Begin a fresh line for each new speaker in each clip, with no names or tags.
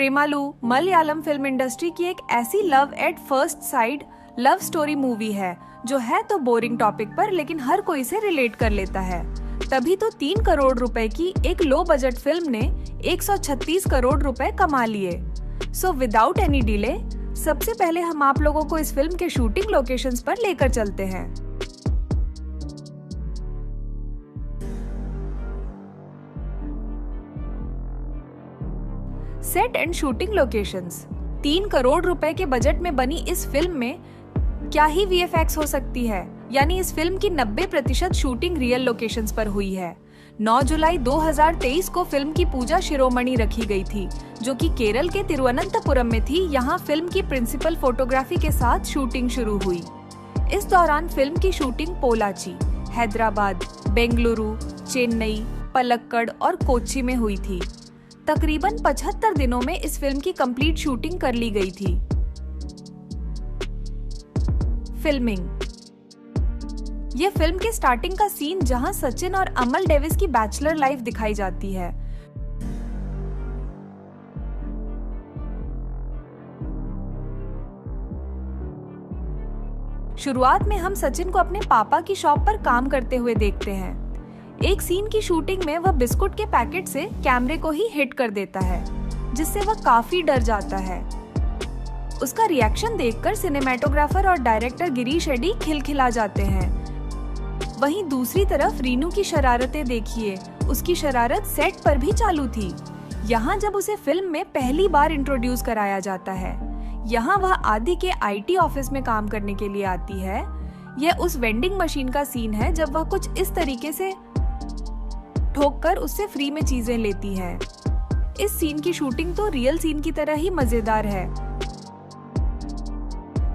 Premalu Malayalam film industry की एक ऐसी love at first side love story movie है जो है तो बोरिंग टॉपिक पर, लेकिन हर कोई से रिलेट कर लेता है। तभी तो 3 करोड़ रुपए की एक लो बजट फिल्म ने 136 करोड़ रुपए कमा लिए। सो विदाउट एनी डिले सबसे पहले हम आप लोगों को इस फिल्म के शूटिंग लोकेशंस पर लेकर चलते हैं। Set and shooting locations. 3 crore रुपए के बजट में बनी इस फिल्म में क्या ही वीएफएक्स हो सकती है, यानी इस फिल्म की 90% शूटिंग रियल लोकेशंस पर हुई है। 9 जुलाई 2023 को फिल्म की पूजा शिरोमणि रखी गई थी, जो कि केरल के तिरुवनंतपुरम में थी। यहाँ फिल्म की प्रिंसिपल फोटोग्राफी के साथ शूटिंग शुरू हुई। इस दौरान फिल्म की शूटिंग पोलाची, हैदराबाद, बेंगलुरु, चेन्नई, पलक्कड़ और कोच्चि में हुई थी। तकरीबन 75 दिनों में इस फिल्म की कंप्लीट शूटिंग कर ली गई थी। फिल्मिंग। ये फिल्म के स्टार्टिंग का सीन जहां सचिन और अमल डेविस की बैचलर लाइफ दिखाई जाती है। शुरुआत में हम सचिन को अपने पापा की शॉप पर काम करते हुए देखते हैं। एक सीन की शूटिंग में वह बिस्कुट के पैकेट से कैमरे को ही हिट कर देता है, जिससे वह काफी डर जाता है। उसका रिएक्शन देखकर सिनेमैटोग्राफर और डायरेक्टर गिरीश एडी खिलखिला जाते हैं। वहीं दूसरी तरफ रीनू की शरारतें देखिए, उसकी शरारत सेट पर भी चालू थी। यहाँ जब उसे फिल्म में पहली बार इंट्रोड्यूस कराया जाता है, यहाँ वह आदि के आईटी ऑफिस में काम करने के लिए आती है। यह उस वेंडिंग मशीन का सीन है जब वह कुछ इस तरीके से ठोककर उससे फ्री में चीजें लेती है। इस सीन की शूटिंग तो रियल सीन की तरह ही मजेदार है।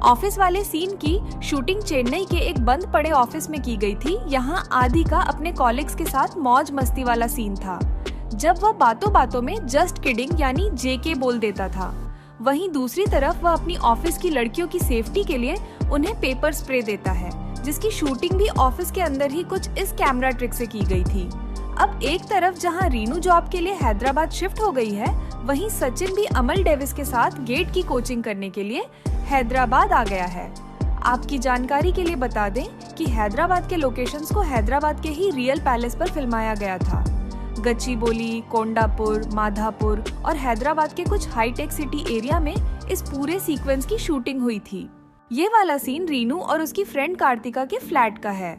ऑफिस वाले सीन की शूटिंग चेन्नई के एक बंद पड़े ऑफिस में की गई थी। यहाँ आदि का अपने कॉलिग्स के साथ मौज मस्ती वाला सीन था, जब वह बातों बातों में जस्ट किडिंग यानी जेके बोल देता था। वहीं दूसरी तरफ वह अपनी ऑफिस की लड़कियों की सेफ्टी के लिए उन्हें पेपर स्प्रे देता है, जिसकी शूटिंग भी ऑफिस के अंदर ही कुछ इस कैमरा ट्रिक से की गई थी। अब एक तरफ जहां रीनू जॉब के लिए हैदराबाद शिफ्ट हो गई है, वहीं सचिन भी अमल डेविस के साथ गेट की कोचिंग करने के लिए हैदराबाद आ गया है। आपकी जानकारी के लिए बता दें कि हैदराबाद के लोकेशंस को हैदराबाद के ही रियल पैलेस पर फिल्माया गया था। गच्चीबोली, कोंडापुर, माधापुर और हैदराबाद के कुछ हाईटेक सिटी एरिया में इस पूरे सीक्वेंस की शूटिंग हुई थी। ये वाला सीन रीनू और उसकी फ्रेंड कार्तिका के फ्लैट का है।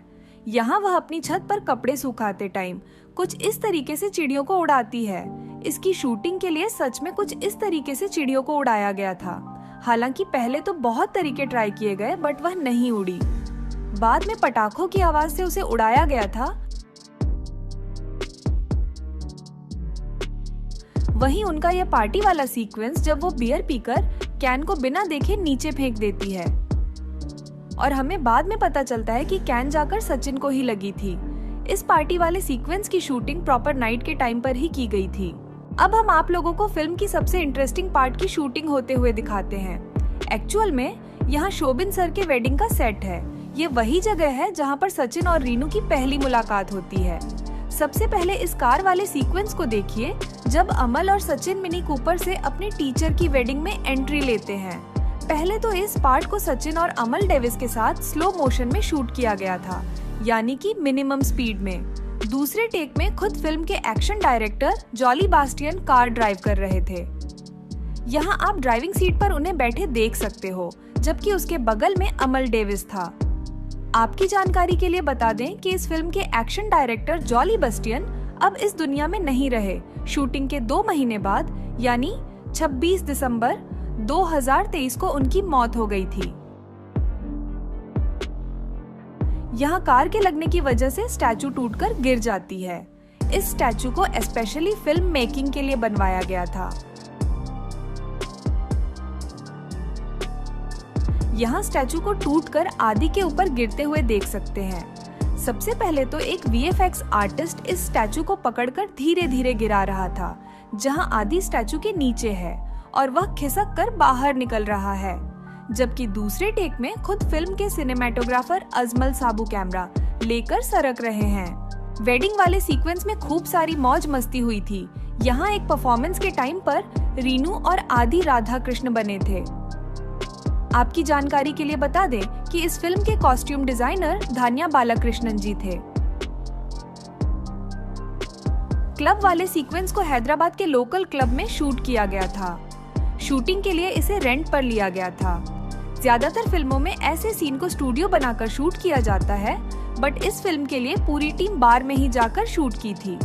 यहाँ वह अपनी छत पर कपड़े सुखाते टाइम कुछ इस तरीके से चिड़ियों को उड़ाती है। इसकी शूटिंग के लिए सच में कुछ इस तरीके से चिड़ियों को उड़ाया गया था। हालांकि पहले तो बहुत तरीके ट्राई किए गए, बट वह नहीं उड़ी। बाद में पटाखों की आवाज से उसे उड़ाया गया था। वहीं उनका यह पार्टी वाला सीक्वेंस जब वो बियर पीकर कैन को बिना देखे नीचे फेंक देती है और हमें बाद में पता चलता है कि कैन जाकर सचिन को ही लगी थी। इस पार्टी वाले सीक्वेंस की शूटिंग प्रॉपर नाइट के टाइम पर ही की गई थी। अब हम आप लोगों को फिल्म की सबसे इंटरेस्टिंग पार्ट की शूटिंग होते हुए दिखाते हैं। एक्चुअल में यहाँ शोबिन सर के वेडिंग का सेट है। ये वही जगह है जहाँ पर सचिन और रीनू की पहली मुलाकात होती है। सबसे पहले इस कार वाले सीक्वेंस को देखिए, जब अमल और सचिन मिनी कूपर से अपने टीचर की वेडिंग में एंट्री लेते हैं। पहले तो इस पार्ट को सचिन और अमल डेविस के साथ स्लो मोशन में शूट किया गया था, यानी कि मिनिमम स्पीड में। दूसरे टेक में खुद फिल्म के action director jolly Bastian car drive कर रहे थे। यहाँ आप ड्राइविंग सीट पर उन्हें बैठे देख सकते हो, जबकि उसके बगल में अमल डेविस था। आपकी जानकारी के लिए बता दें कि इस फिल्म के एक्शन डायरेक्टर जॉली बास्टियन अब इस दुनिया में नहीं रहे। शूटिंग के 2 महीने बाद यानी 26 दिसंबर 2023 को उनकी मौत हो गई थी। यहाँ कार के लगने की वजह से स्टैचू टूटकर गिर जाती है। इस स्टैचू को स्पेशली फिल्म मेकिंग के लिए बनवाया गया था। यहाँ स्टैचू को टूटकर आदि के ऊपर गिरते हुए देख सकते हैं। सबसे पहले तो एक वीएफएक्स आर्टिस्ट इस स्टैचू को पकड़कर धीरे धीरे गिरा रहा था, जहाँ आदि स्टैचू के नीचे है और वह खिसक कर बाहर निकल रहा है। जबकि दूसरे टेक में खुद फिल्म के सिनेमैटोग्राफर अजमल साबू कैमरा लेकर सरक रहे हैं। वेडिंग वाले सीक्वेंस में खूब सारी मौज मस्ती हुई थी। यहाँ एक परफॉर्मेंस के टाइम पर रीनू और आदि राधा कृष्ण बने थे। आपकी जानकारी के लिए बता दें कि इस फिल्म के कॉस्ट्यूम डिजाइनर धान्या बालाकृष्णन जी थे। क्लब वाले सीक्वेंस को हैदराबाद के लोकल क्लब में शूट किया गया था। शूटिंग के लिए इसे रेंट पर लिया गया था। ज्यादातर फिल्मों में ऐसे सीन को स्टूडियो बनाकर शूट किया जाता है, बट इस फिल्म के लिए पूरी टीम बार में ही जाकर शूट की थी।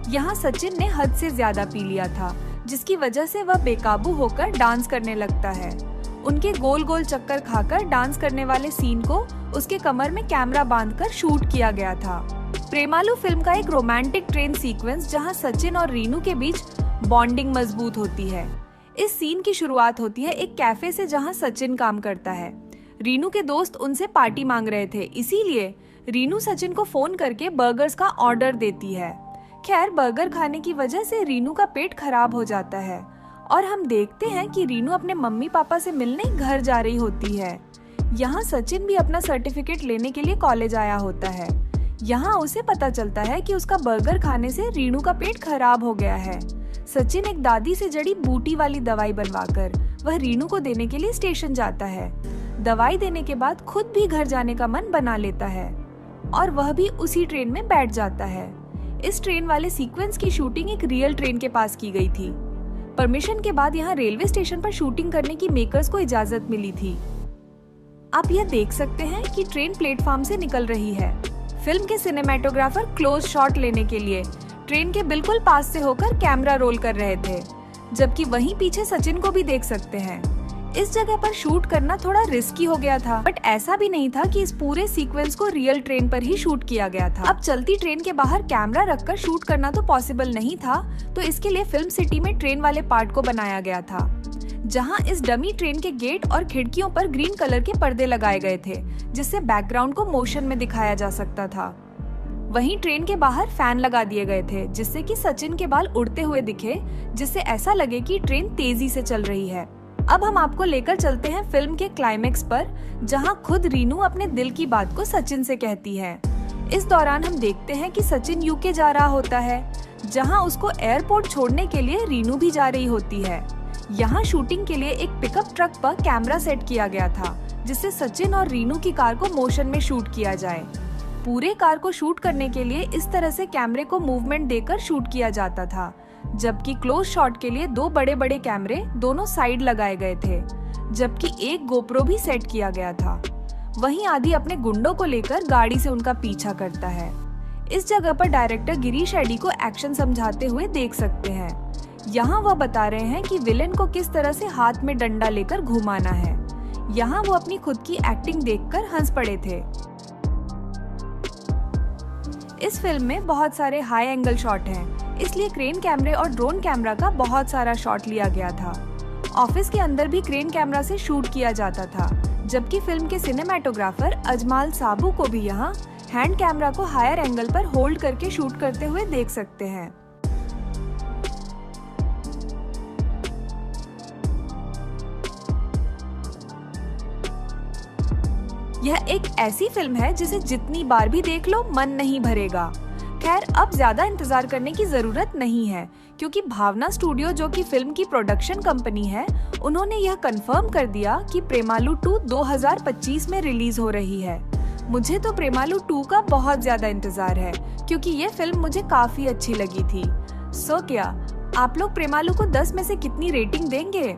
यहाँ सचिन ने हद से ज्यादा पी लिया था, जिसकी वजह से वह बेकाबू होकर डांस करने लगता है। उनके गोल गोल चक्कर खाकर डांस करने वाले सीन को उसके कमर में कैमरा बांधकर शूट किया गया था। प्रेमालू फिल्म का एक रोमांटिक ट्रेन सीक्वेंस जहां सचिन और रीनू के बीच बॉन्डिंग मजबूत होती है। इस सीन की शुरुआत होती है एक कैफे से जहां सचिन काम करता है। रीनू के दोस्त उनसे पार्टी मांग रहे थे, इसीलिए रीनू सचिन को फोन करके बर्गर्स का ऑर्डर देती है। खैर, बर्गर खाने की वजह से रीनू का पेट खराब हो जाता है और हम देखते हैं कि रीनू अपने मम्मी पापा से मिलने घर जा रही होती है। यहाँ सचिन भी अपना सर्टिफिकेट लेने के लिए कॉलेज आया होता है। यहाँ उसे पता चलता है कि उसका बर्गर खाने से रीनू का पेट खराब हो गया है। सचिन एक दादी से जड़ी बूटी वाली दवाई बनवाकर वह रीनू को देने के लिए स्टेशन जाता है। दवाई देने के बाद खुद भी घर जाने का मन बना लेता है और वह भी उसी ट्रेन में बैठ जाता है। इस ट्रेन वाले सीक्वेंस की शूटिंग एक रियल ट्रेन के पास की गई थी। परमिशन के बाद यहाँ रेलवे स्टेशन पर शूटिंग करने की मेकर्स को इजाजत मिली थी। आप यह देख सकते हैं कि ट्रेन प्लेटफॉर्म से निकल रही है। फिल्म के सिनेमैटोग्राफर क्लोज शॉट लेने के लिए ट्रेन के बिल्कुल पास से होकर कैमरा रोल कर रहे थे, जबकि वहीं पीछे सचिन को भी देख सकते हैं। इस जगह पर शूट करना थोड़ा रिस्की हो गया था, बट ऐसा भी नहीं था कि इस पूरे सीक्वेंस को रियल ट्रेन पर ही शूट किया गया था। अब चलती ट्रेन के बाहर कैमरा रखकर शूट करना तो पॉसिबल नहीं था, तो इसके लिए फिल्म सिटी में ट्रेन वाले पार्ट को बनाया गया था, जहां इस डमी ट्रेन के गेट और खिड़कियों पर ग्रीन कलर के पर्दे लगाए गए थे, जिससे बैकग्राउंड को मोशन में दिखाया जा सकता था। वहीं ट्रेन के बाहर फैन लगा दिए गए थे, जिससे कि सचिन के बाल उड़ते हुए दिखे, जिससे ऐसा लगे कि ट्रेन तेजी से चल रही है। अब हम आपको लेकर चलते हैं फिल्म के क्लाइमेक्स पर, जहां खुद रीनू अपने दिल की बात को सचिन से कहती है। इस दौरान हम देखते हैं कि सचिन यूके जा रहा होता है, जहां उसको एयरपोर्ट छोड़ने के लिए रीनू भी जा रही होती है। यहाँ शूटिंग के लिए एक पिकअप ट्रक पर कैमरा सेट किया गया था, जिससे सचिन और रीनू की कार को मोशन में शूट किया जाए। पूरे कार को शूट करने के लिए इस तरह से कैमरे को मूवमेंट देकर शूट किया जाता था, जबकि क्लोज शॉट के लिए दो बड़े बड़े कैमरे दोनों साइड लगाए गए थे, जबकि एक गोप्रो भी सेट किया गया था। वहीं आदि अपने गुंडों को लेकर गाड़ी से उनका पीछा करता है। इस जगह पर डायरेक्टर गिरीश एडी को एक्शन समझाते हुए देख सकते हैं। यहाँ वह बता रहे हैं कि विलेन को किस तरह से हाथ में डंडा लेकर घुमाना है। यहाँ वो अपनी खुद की एक्टिंग देखकर हंस पड़े थे। इस फिल्म में बहुत सारे हाई एंगल शॉट हैं, इसलिए क्रेन कैमरे और ड्रोन कैमरा का बहुत सारा शॉट लिया गया था। ऑफिस के अंदर भी क्रेन कैमरा से शूट किया जाता था, जबकि फिल्म के सिनेमैटोग्राफर अजमाल साबू को भी यहाँ हैंड कैमरा को हायर एंगल पर होल्ड करके शूट करते हुए देख सकते हैं। यह एक ऐसी फिल्म है जिसे जितनी बार भी देख लो मन नहीं भरेगा। खैर, अब ज्यादा इंतजार करने की जरूरत नहीं है, क्योंकि भावना स्टूडियो, जो कि फिल्म की प्रोडक्शन कंपनी है, उन्होंने यह कंफर्म कर दिया कि प्रेमालू 2 2025 में रिलीज हो रही है। मुझे तो प्रेमालू 2 का बहुत ज्यादा इंतजार है, क्योंकि ये फिल्म मुझे काफी अच्छी लगी थी। सो क्या आप लोग प्रेमालू को 10 में से कितनी रेटिंग देंगे?